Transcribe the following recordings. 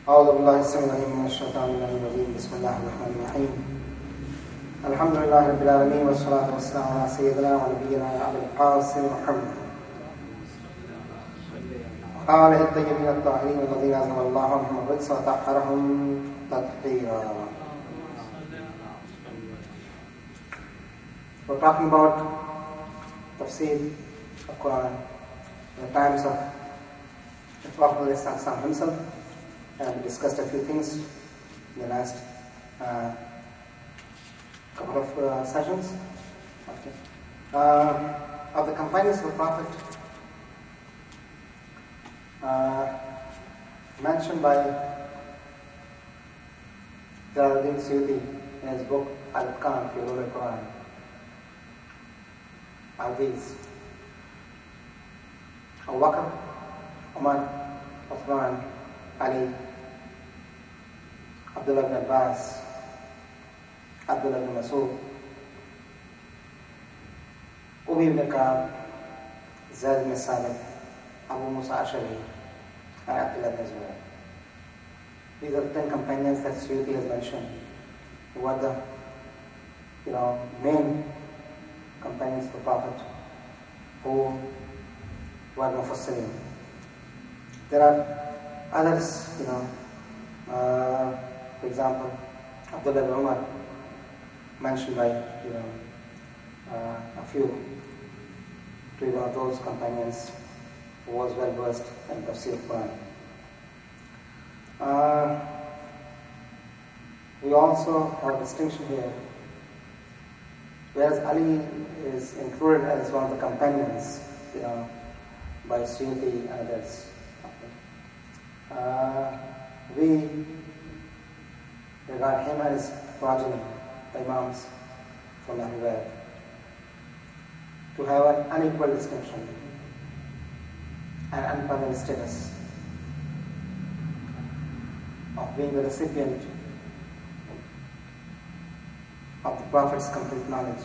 أعوذ بالله السميع العليم من الشيطان الرجيم بسم الله الرحمن الرحيم الحمد لله رب العالمين والصلاة والسلام على سيدنا ونبينا أبي القاسم محمد وآله الطيبين الطاهرين الذين أزهر الله عنهم الرجس وطهرهم تطهيرا. We're talking about tafsir of Quran in the times of the Prophet himself, and we discussed a few things in the last couple of sessions. Of the companions of the Prophet, mentioned by Jalaluddin Suyuti in his book Al-Itqan fi Ulum al-Quran, are these: Abu Bakr, Umar, Uthman, Ali, Abdullah ibn Abbas, Abdullah ibn Mas'ud, Ubay ibn Ka'b, Zayd ibn Sabit, Abu Musa Ash'ari, and Abdullah ibn Zubayr. These are the 10 companions that Suyuti has mentioned, who are the main companions of the Prophet, who were Mufassirin. There are others, for example, Abdullah ibn Umar, mentioned by a few, to be one of those companions who was well versed in tafsir of Quran. We also have a distinction here, whereas Ali is included as one of the companions, by Suyuti and others. We regard him as progeny, the Imams from everywhere, to have an unequal distinction and unparalleled status of being the recipient of the Prophet's complete knowledge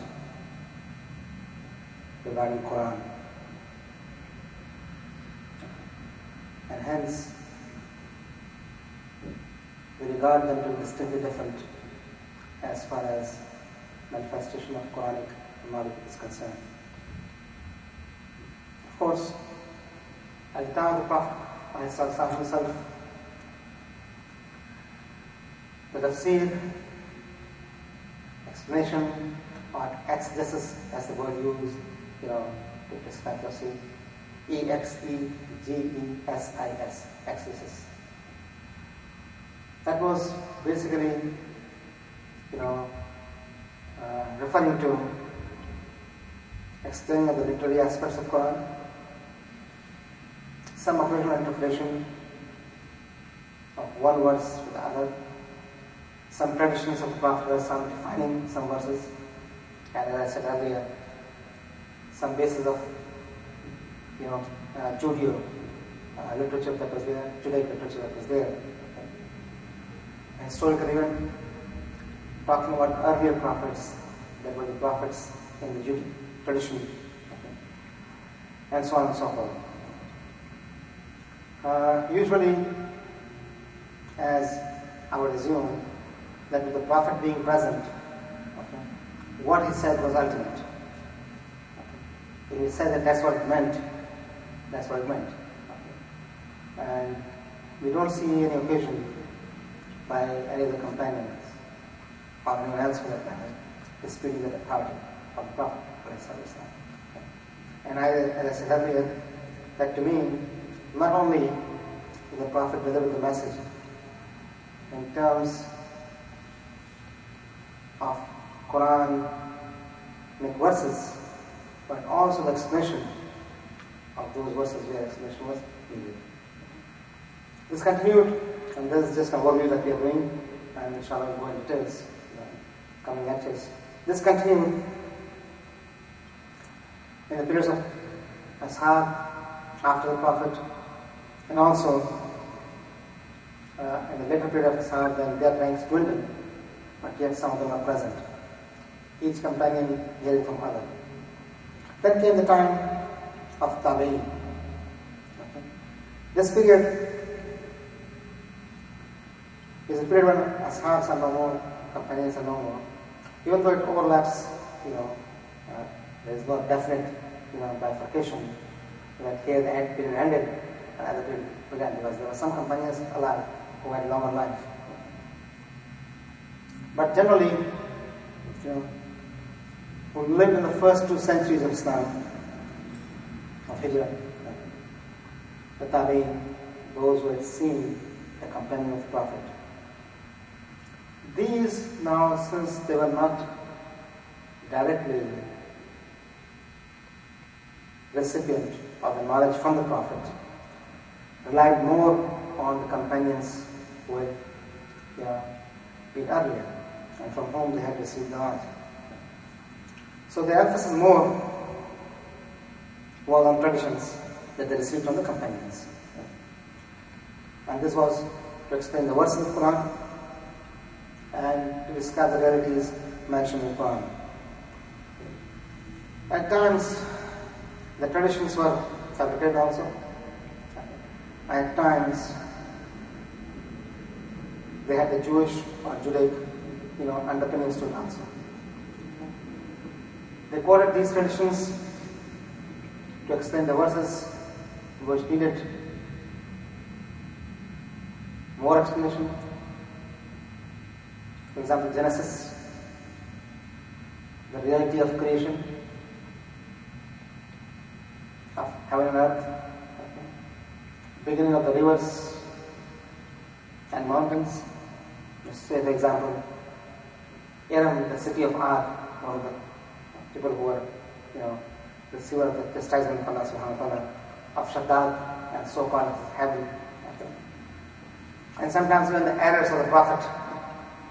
regarding Quran. And hence, we regard them to be distinctly different as far as manifestation of Quranic knowledge is concerned. Of course, at the time of the Prophet himself, the tafsir, explanation, or exegesis, as the word used, to describe tafsir, E-X-E-G-E-S-I-S, exegesis. That was basically, referring to explaining the literary aspects of Quran, some occasional interpretation of one verse with the other, some traditions of the Prophet, some defining some verses, and as I said earlier, some basis of Judeo literature that was there, Judaic literature that was there. Historical event, talking about earlier prophets, that were the prophets in the Judaic tradition, and so on and so forth. Usually, as I would assume, that with the Prophet being present, what he said was ultimate. If he said that that's what it meant, that's what it meant. And we don't see any occasion by any of the companions, or anyone else for that matter, disputing the authority of the Prophet. And as I said earlier, that to me, not only did the Prophet deliver the message in terms of Quranic verses, but also the explanation of those verses where explanation was needed. This continued, and this is just an overview that we are doing, and inshallah we'll go into details coming lectures. This continued in the periods of Ashab, after the Prophet, and also in the later period of Ashab, when their ranks dwindled, but yet some of them are present, each companion hearing from other. Then came the time of Tabi'in. This period is a period when ashabs are no more, companions are no more. Even though it overlaps, there is no definite, bifurcation that here the end period ended and other period began, because there were some companions alive who had longer life. But generally, who lived in the first 2 centuries of Islam, of Hijrah, the Tabi'in, those who had seen the companion of the Prophet. These now, since they were not directly recipient of the knowledge from the Prophet, relied more on the companions who had been earlier and from whom they had received knowledge. So the emphasis more was on traditions that they received from the companions. And this was to explain the verses of the Quran and to describe the realities mentioned in the Quran. At times, the traditions were fabricated also. At times, they had the Jewish or Judaic, underpinnings to it also. They quoted these traditions to explain the verses which needed more explanation. For example, Genesis, the reality of creation, of heaven and earth, beginning of the rivers and mountains. Let's say, for example, Aram, the city of Ad, one of the people who were, receiver of the chastisement of Allah subhanahu wa ta'ala, of Shaddad, and so called heaven. And sometimes when the errors of the Prophet,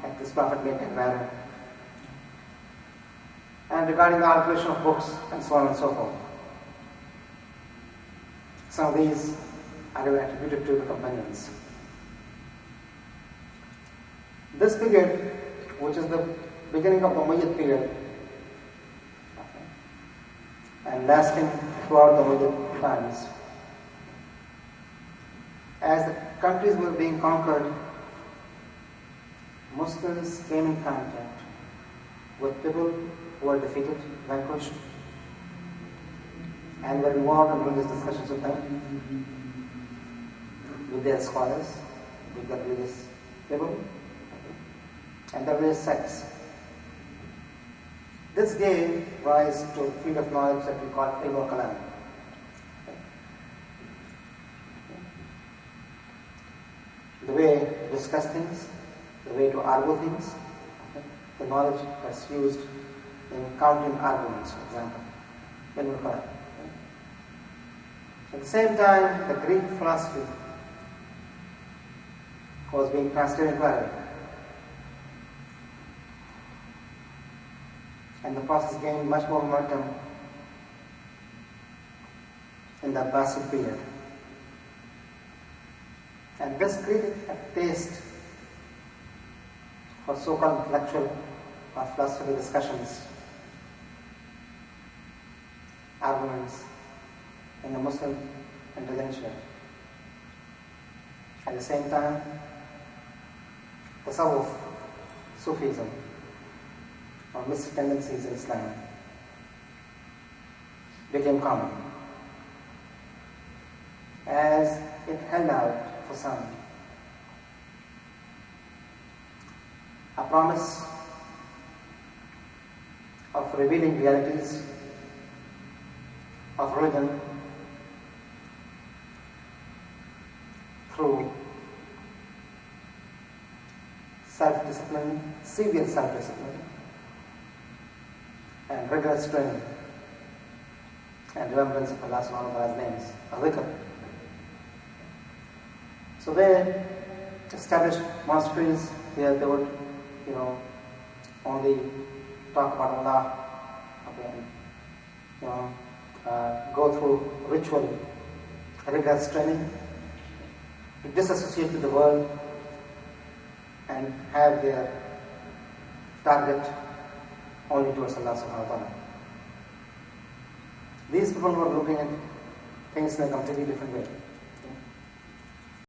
like this Prophet made an error, and regarding the alteration of books, and so on and so forth. Some of these are even attributed to the companions. This period, which is the beginning of the Umayyad period, and lasting throughout the Umayyad times, as the countries were being conquered, Muslims came in contact with people who were defeated, vanquished, and were involved in religious discussions with them, with their scholars, with the religious people, and the religious sects. This gave rise to a field of knowledge that we call ilm al-kalam. The way to discuss things, the way to argue things, the knowledge that's used in counting arguments, for example, ilm al-kalam. At the same time, the Greek philosophy was being translated into Arabic. And the process gained much more momentum in the Abbasid period. And this created a taste for so-called intellectual or philosophical discussions, arguments in the Muslim intelligentsia. At the same time, tasawwuf, Sufism, or mystic tendencies in Islam became common, as it held out for some a promise of revealing realities of religion through self-discipline, severe self-discipline, and rigorous training and remembrance of Allah subhanahu wa ta'ala's names, dhikr. So they established monasteries where they would, only talk about Allah, go through ritual, rigorous training, to disassociate with the world and have their target only towards Allah subhanahu wa ta'ala. These people were looking at things in a completely different way.